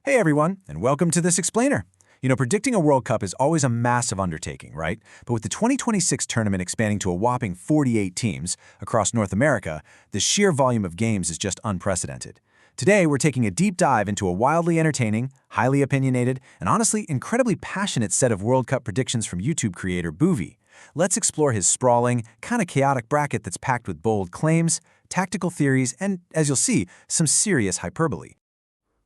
Hey everyone, and welcome to this explainer. Predicting a World Cup is always a massive undertaking, right? But with the 2026 tournament expanding to a whopping 48 teams across North America, the sheer volume of games is just unprecedented. Today, we're taking a deep dive into a wildly entertaining, highly opinionated, and honestly incredibly passionate set of World Cup predictions from YouTube creator Buvey. Let's explore his sprawling, kind of chaotic bracket that's packed with bold claims, tactical theories, and, as you'll see, some serious hyperbole.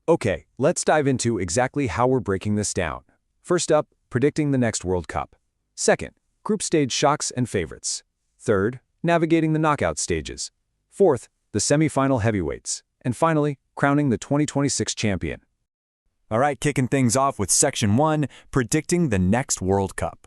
Okay, let's dive into exactly how we're breaking this down. First up, predicting the next World Cup. Second, group stage shocks and favorites. Third, navigating the knockout stages. Fourth, the semi-final heavyweights. And finally, crowning the 2026 champion. All right, kicking things off with Section 1, predicting the next World Cup.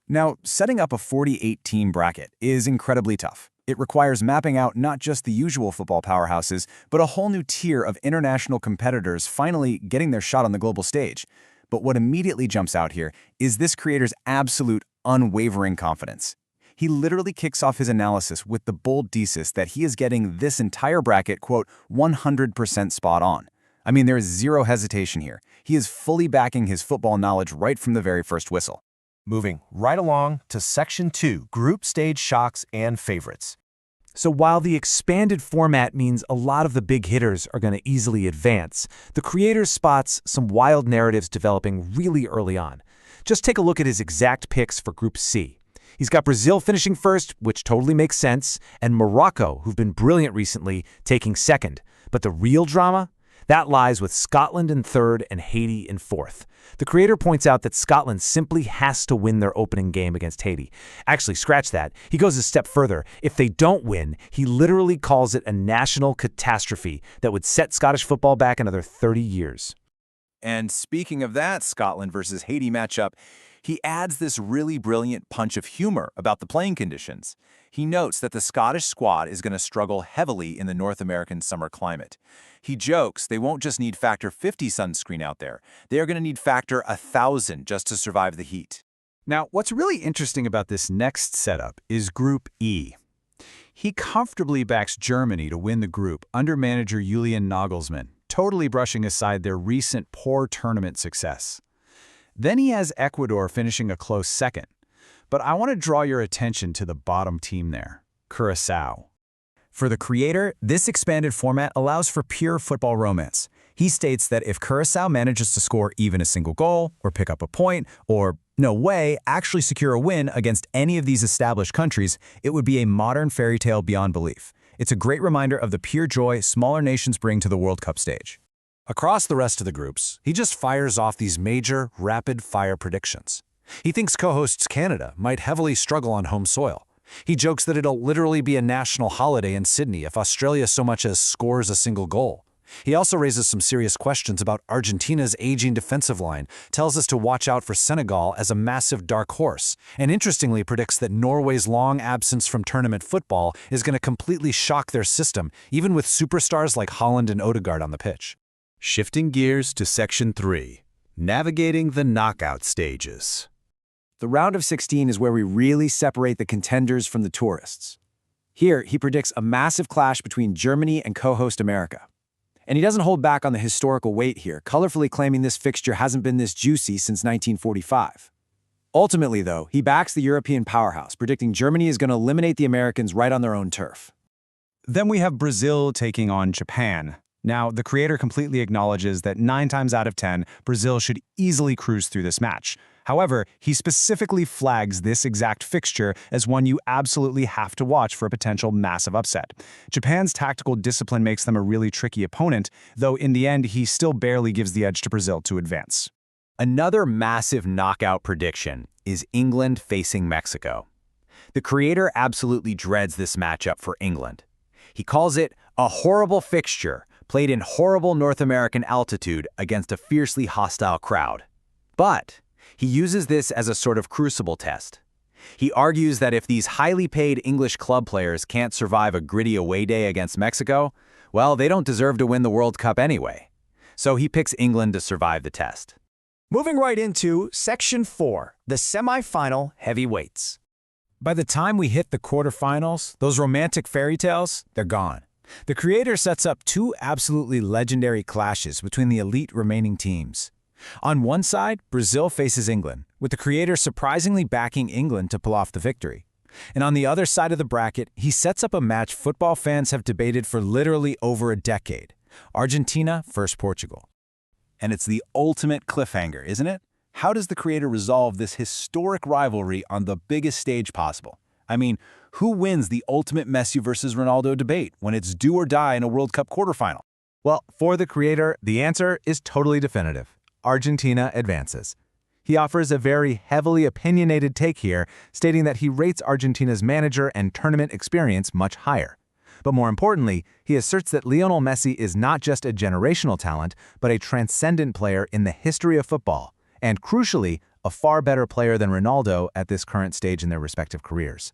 Now, setting up a 48-team bracket is incredibly tough. It requires mapping out not just the usual football powerhouses, but a whole new tier of international competitors finally getting their shot on the global stage. But what immediately jumps out here is this creator's absolute, unwavering confidence. He literally kicks off his analysis with the bold thesis that he is getting this entire bracket, quote, 100% spot on. I mean, there is zero hesitation here. He is fully backing his football knowledge right from the very first whistle. Moving right along to Section 2, Group Stage Shocks and Favorites. So while the expanded format means a lot of the big hitters are going to easily advance, the creator spots some wild narratives developing really early on. Just take a look at his exact picks for Group C. He's got Brazil finishing first, which totally makes sense, and Morocco, who've been brilliant recently, taking second. But the real drama? That lies with Scotland in third and Haiti in fourth. The creator points out that Scotland simply has to win their opening game against Haiti. Actually, scratch that. He goes a step further. If they don't win, he literally calls it a national catastrophe that would set Scottish football back another 30 years. And speaking of that Scotland versus Haiti matchup, he adds this really brilliant punch of humor about the playing conditions. He notes that the Scottish squad is going to struggle heavily in the North American summer climate. He jokes they won't just need factor 50 sunscreen out there. They are going to need factor 1,000 just to survive the heat. Now, what's really interesting about this next setup is Group E. He comfortably backs Germany to win the group under manager Julian Nagelsmann, totally brushing aside their recent poor tournament success. Then he has Ecuador finishing a close second. But I want to draw your attention to the bottom team there, Curaçao. For the creator, this expanded format allows for pure football romance. He states that if Curaçao manages to score even a single goal, or pick up a point, or, no way, actually secure a win against any of these established countries, it would be a modern fairy tale beyond belief. It's a great reminder of the pure joy smaller nations bring to the World Cup stage. Across the rest of the groups, he just fires off these major, rapid-fire predictions. He thinks co-hosts Canada might heavily struggle on home soil. He jokes that it'll literally be a national holiday in Sydney if Australia so much as scores a single goal. He also raises some serious questions about Argentina's aging defensive line, tells us to watch out for Senegal as a massive dark horse, and interestingly predicts that Norway's long absence from tournament football is going to completely shock their system, even with superstars like Haaland and Odegaard on the pitch. Shifting gears to Section 3, navigating the knockout stages. The round of 16 is where we really separate the contenders from the tourists. Here, he predicts a massive clash between Germany and co-host America. And he doesn't hold back on the historical weight here, colorfully claiming this fixture hasn't been this juicy since 1945. Ultimately, though, he backs the European powerhouse, predicting Germany is going to eliminate the Americans right on their own turf. Then we have Brazil taking on Japan. Now, the creator completely acknowledges that 9 times out of 10, Brazil should easily cruise through this match. However, he specifically flags this exact fixture as one you absolutely have to watch for a potential massive upset. Japan's tactical discipline makes them a really tricky opponent, though in the end, he still barely gives the edge to Brazil to advance. Another massive knockout prediction is England facing Mexico. The creator absolutely dreads this matchup for England. He calls it a horrible fixture, played in horrible North American altitude against a fiercely hostile crowd. But he uses this as a sort of crucible test. He argues that if these highly paid English club players can't survive a gritty away day against Mexico, well, they don't deserve to win the World Cup anyway. So he picks England to survive the test. Moving right into Section 4, the semi-final heavyweights. By the time we hit the quarterfinals, those romantic fairy tales, they're gone. The creator sets up two absolutely legendary clashes between the elite remaining teams. On one side, Brazil faces England, with the creator surprisingly backing England to pull off the victory. And on the other side of the bracket, he sets up a match football fans have debated for literally over a decade: Argentina versus Portugal. And it's the ultimate cliffhanger, isn't it? How does the creator resolve this historic rivalry on the biggest stage possible? I mean, who wins the ultimate Messi versus Ronaldo debate when it's do or die in a World Cup quarterfinal? Well, for the creator, the answer is totally definitive. Argentina advances. He offers a very heavily opinionated take here, stating that he rates Argentina's manager and tournament experience much higher. But more importantly, he asserts that Lionel Messi is not just a generational talent, but a transcendent player in the history of football, and crucially, a far better player than Ronaldo at this current stage in their respective careers.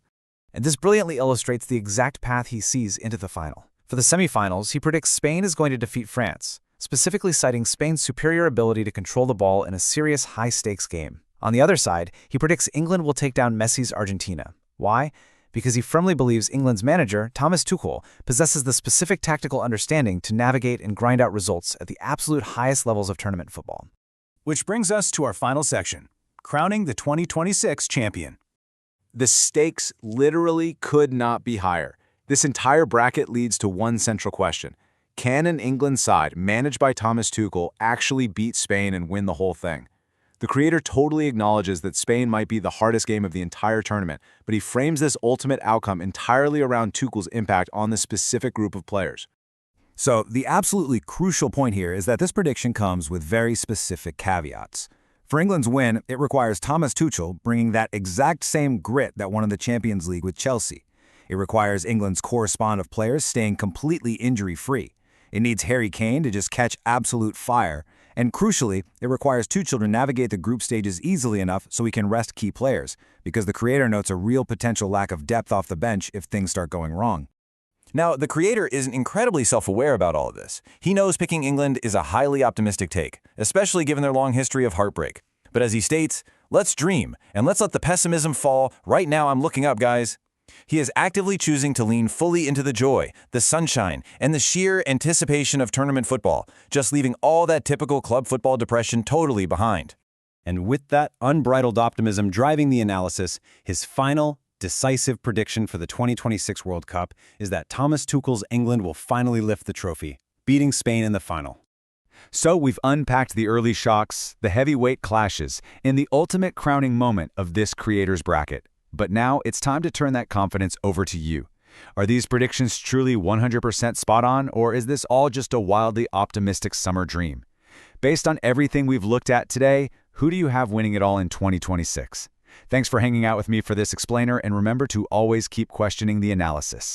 And this brilliantly illustrates the exact path he sees into the final. For the semifinals, he predicts Spain is going to defeat France, specifically citing Spain's superior ability to control the ball in a serious high-stakes game. On the other side, he predicts England will take down Messi's Argentina. Why? Because he firmly believes England's manager, Thomas Tuchel, possesses the specific tactical understanding to navigate and grind out results at the absolute highest levels of tournament football. Which brings us to our final section, crowning the 2026 champion. The stakes literally could not be higher. This entire bracket leads to one central question. Can an England side, managed by Thomas Tuchel, actually beat Spain and win the whole thing? The creator totally acknowledges that Spain might be the hardest game of the entire tournament, but he frames this ultimate outcome entirely around Tuchel's impact on the specific group of players. So the absolutely crucial point here is that this prediction comes with very specific caveats. For England's win, it requires Thomas Tuchel bringing that exact same grit that won in the Champions League with Chelsea. It requires England's core spawn of players staying completely injury-free. It needs Harry Kane to just catch absolute fire. And crucially, it requires Tuchel to navigate the group stages easily enough so he can rest key players, because the creator notes a real potential lack of depth off the bench if things start going wrong. Now, the creator isn't incredibly self-aware about all of this. He knows picking England is a highly optimistic take, especially given their long history of heartbreak. But as he states, let's dream, and let's let the pessimism fall. Right now, I'm looking up, guys. He is actively choosing to lean fully into the joy, the sunshine, and the sheer anticipation of tournament football, just leaving all that typical club football depression totally behind. And with that unbridled optimism driving the analysis, his final, decisive prediction for the 2026 World Cup is that Thomas Tuchel's England will finally lift the trophy, beating Spain in the final. So we've unpacked the early shocks, the heavyweight clashes, and the ultimate crowning moment of this creator's bracket. But now it's time to turn that confidence over to you. Are these predictions truly 100% spot on, or is this all just a wildly optimistic summer dream? Based on everything we've looked at today, who do you have winning it all in 2026? Thanks for hanging out with me for this explainer, and remember to always keep questioning the analysis.